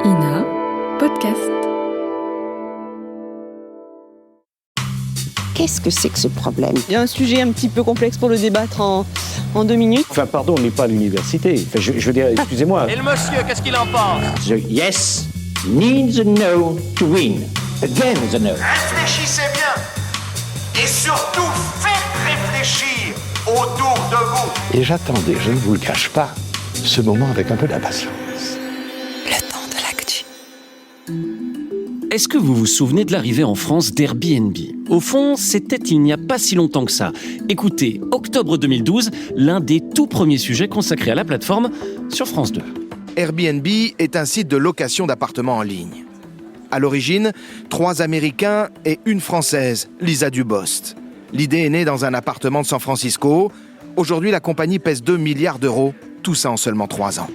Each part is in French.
INA Podcast. Qu'est-ce que c'est que ce problème ? Il y a un sujet un petit peu complexe pour le débattre en 2 minutes. Enfin, pardon, on n'est pas à l'université. Enfin, je veux dire, excusez-moi. Et le monsieur, qu'est-ce qu'il en pense ? The yes needs a no to win. Again the no. Réfléchissez bien. Et surtout, faites réfléchir autour de vous. Et j'attendais, je ne vous le cache pas, ce moment avec un peu d'impatience. Le temps de l'actu. Est-ce que vous vous souvenez de l'arrivée en France d'Airbnb ? Au fond, c'était il n'y a pas si longtemps que ça. Écoutez, octobre 2012, l'un des tout premiers sujets consacrés à la plateforme sur France 2. Airbnb est un site de location d'appartements en ligne. À l'origine, 3 Américains et une Française, Lisa Dubost. L'idée est née dans un appartement de San Francisco. Aujourd'hui, la compagnie pèse 2 milliards d'euros, tout ça en seulement 3 ans.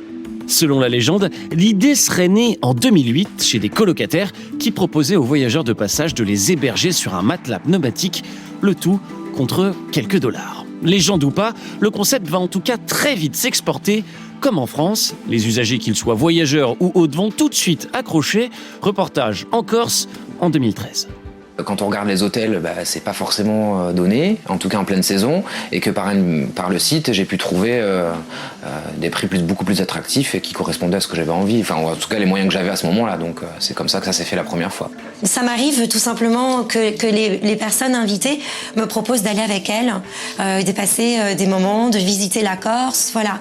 Selon la légende, l'idée serait née en 2008 chez des colocataires qui proposaient aux voyageurs de passage de les héberger sur un matelas pneumatique, le tout contre quelques dollars. Légende ou pas, le concept va en tout cas très vite s'exporter. Comme en France, les usagers, qu'ils soient voyageurs ou hôtes, vont tout de suite accrocher. Reportage en Corse en 2013. Quand on regarde les hôtels, c'est pas forcément donné, en tout cas en pleine saison, et que par le site, j'ai pu trouver des prix beaucoup plus attractifs et qui correspondaient à ce que j'avais envie, enfin en tout cas les moyens que j'avais à ce moment-là, donc c'est comme ça que ça s'est fait la première fois. Ça m'arrive tout simplement que les personnes invitées me proposent d'aller avec elles, de passer des moments, de visiter la Corse, voilà.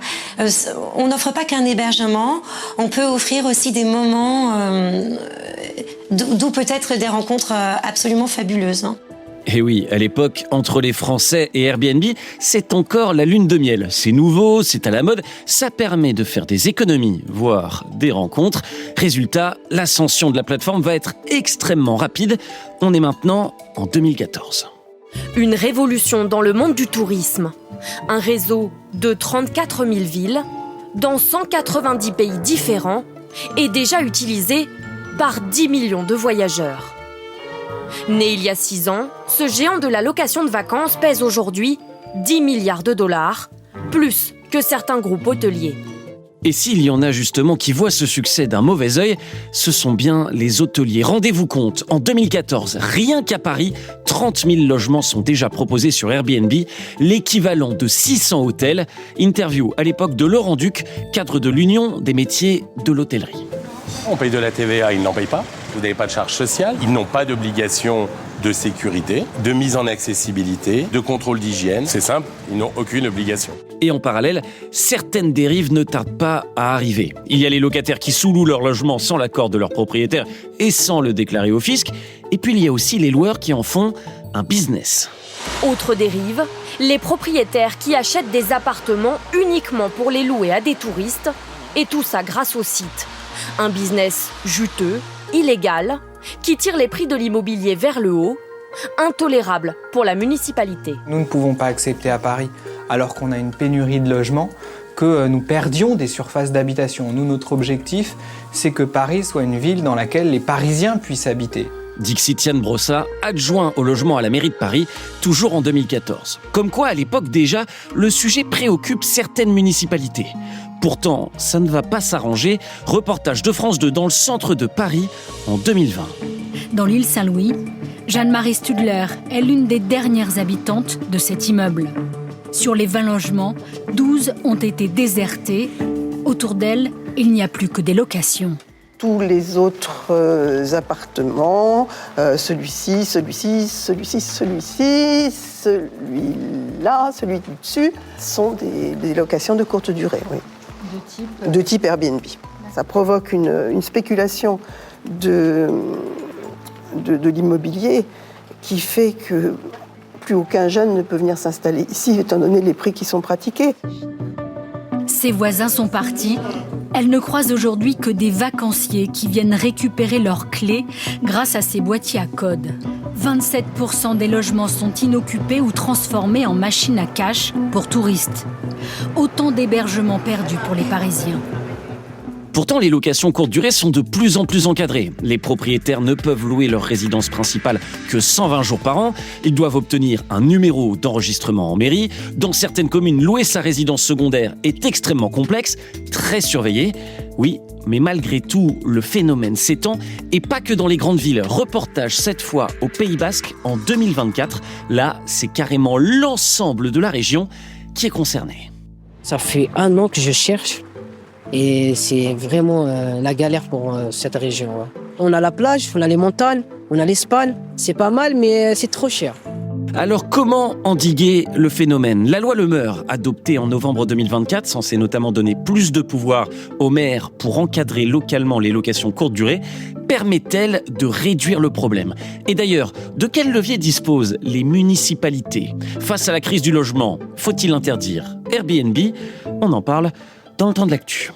On n'offre pas qu'un hébergement, on peut offrir aussi des moments, d'où peut-être des rencontres absolument fabuleuses. Et oui, à l'époque, entre les Français et Airbnb, c'est encore la lune de miel. C'est nouveau, c'est à la mode, ça permet de faire des économies, voire des rencontres. Résultat, l'ascension de la plateforme va être extrêmement rapide. On est maintenant en 2014. Une révolution dans le monde du tourisme. Un réseau de 34 000 villes, dans 190 pays différents, est déjà utilisé par 10 millions de voyageurs. Né il y a 6 ans, ce géant de la location de vacances pèse aujourd'hui 10 milliards de dollars, plus que certains groupes hôteliers. Et s'il y en a justement qui voient ce succès d'un mauvais œil, ce sont bien les hôteliers. Rendez-vous compte, en 2014, rien qu'à Paris, 30 000 logements sont déjà proposés sur Airbnb, l'équivalent de 600 hôtels. Interview à l'époque de Laurent Duc, cadre de l'Union des métiers de l'hôtellerie. On paye de la TVA, ils n'en payent pas. Vous n'avez pas de charge sociale. Ils n'ont pas d'obligation de sécurité, de mise en accessibilité, de contrôle d'hygiène. C'est simple, ils n'ont aucune obligation. Et en parallèle, certaines dérives ne tardent pas à arriver. Il y a les locataires qui sous-louent leur logement sans l'accord de leur propriétaire et sans le déclarer au fisc. Et puis il y a aussi les loueurs qui en font un business. Autre dérive, les propriétaires qui achètent des appartements uniquement pour les louer à des touristes, et tout ça grâce au site. Un business juteux, illégal, qui tire les prix de l'immobilier vers le haut, intolérable pour la municipalité. Nous ne pouvons pas accepter à Paris, alors qu'on a une pénurie de logements, que nous perdions des surfaces d'habitation. Nous, notre objectif, c'est que Paris soit une ville dans laquelle les Parisiens puissent habiter. Dixitiane Brossa, adjoint au logement à la mairie de Paris, toujours en 2014. Comme quoi, à l'époque déjà, le sujet préoccupe certaines municipalités. Pourtant, ça ne va pas s'arranger. Reportage de France 2 dans le centre de Paris en 2020. Dans l'île Saint-Louis, Jeanne-Marie Studler est l'une des dernières habitantes de cet immeuble. Sur les 20 logements, 12 ont été désertés. Autour d'elle, il n'y a plus que des locations. Tous les autres appartements, celui-ci, celui-là, celui du dessus, sont des locations de courte durée, oui. De type Airbnb. Ça provoque une spéculation de l'immobilier qui fait que plus aucun jeune ne peut venir s'installer ici, étant donné les prix qui sont pratiqués. Ses voisins sont partis. Elle ne croise aujourd'hui que des vacanciers qui viennent récupérer leurs clés grâce à ces boîtiers à code. 27% des logements sont inoccupés ou transformés en machines à cash pour touristes. Autant d'hébergements perdus pour les Parisiens. Pourtant, les locations courte durée sont de plus en plus encadrées. Les propriétaires ne peuvent louer leur résidence principale que 120 jours par an. Ils doivent obtenir un numéro d'enregistrement en mairie. Dans certaines communes, louer sa résidence secondaire est extrêmement complexe, très surveillé. Oui, mais malgré tout, le phénomène s'étend, et pas que dans les grandes villes. Reportage cette fois au Pays Basque en 2024. Là, c'est carrément l'ensemble de la région qui est concerné. Ça fait 1 an que je cherche et c'est vraiment la galère pour cette région. Ouais. On a la plage, on a les montagnes, on a l'Espagne. C'est pas mal, mais c'est trop cher. Alors comment endiguer le phénomène ? La loi Le Meur, adoptée en novembre 2024, censée notamment donner plus de pouvoir aux maires pour encadrer localement les locations courte durée, permet-elle de réduire le problème ? Et d'ailleurs, de quel levier disposent les municipalités ? Face à la crise du logement, faut-il interdire Airbnb ? On en parle dans le temps de l'actu.